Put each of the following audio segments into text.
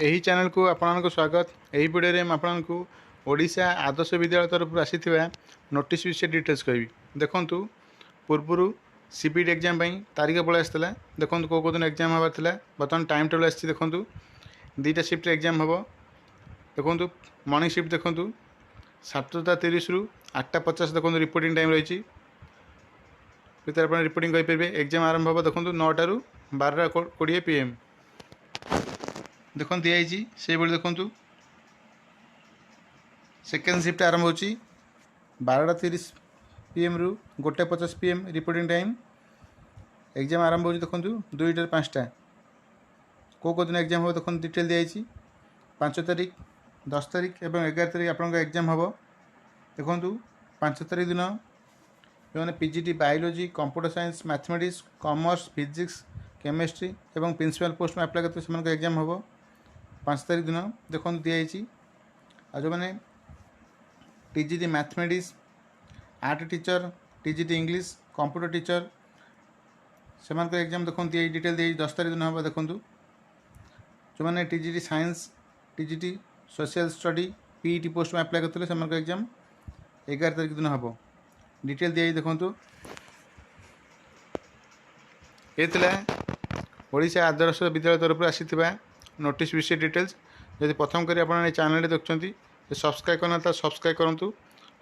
यही चैनल को आपको स्वागत। यही वीडियो में आपको ओडिशा आदर्श विद्यालय तरफ आसी नोटिस विषय डिटेल्स कहि। देखु पूर्व सीबीटी एग्जाम तारीख पलि आसाला। देखो कौ दिन एग्जाम हबार बर्तमान टाइम टेबल आसी। देखो दुईटा शिफ्ट एग्जाम हम। देखो मॉर्निंग शिफ्ट देखो 7:30 रु 8:50 देखो रिपोर्टिंग टाइम रही रिपोर्टिंग करेंगे। एग्जाम आरंभ हम देखो 9टा रु 12:20 PM। देखो दिखाई से देखु सेकेंड शिफ्ट आरंभ हो 12:30 PM रु 1:50 PM रिपोर्टिंग टाइम। एग्जाम आरंभ हो देखो 2टा 5टा। कौ दिन एग्जाम हम देखो डिटेल दिखाई 5 तारीख 10 तारीख और 11 तारीख आप एग्जाम हम। देखो 5 तारीख दिन जो PGT biology computer science mathematics commerce physics chemistry और प्रिंसिपल पोस्ट में अप्लाई करते से एग्जाम हम 5 तारीख दिन। देखो दिखाई आ जो मैंने TGT mathematics art teacher TGT English computer teacher से एग्जाम देखो डिटेल दी 10 तारीख दिन हम। देखो जो मैंने TGT science TGT social study PET post में अप्लाई करते से एग्जाम 11 तारीख दिन हम। डिटेल दी देखो ये ओडिशा आदर्श विद्यालय तरफ आसी नोटिस विषय डिटेल्स। जब प्रथम करी आप चैनल देखुं सब्सक्राइब करना तो सब्सक्राइब करूँ।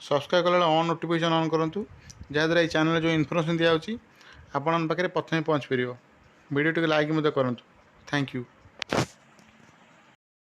सब्सक्राइब कला ऑन नोटिफिकेशन ऑन करूँ जहाँद्वारा ये चैनल जो इनफॉरमेशन दिखाई आपण पाखे प्रथम पहुँच पार। वीडियो टी लाइक करूँ। Thank you.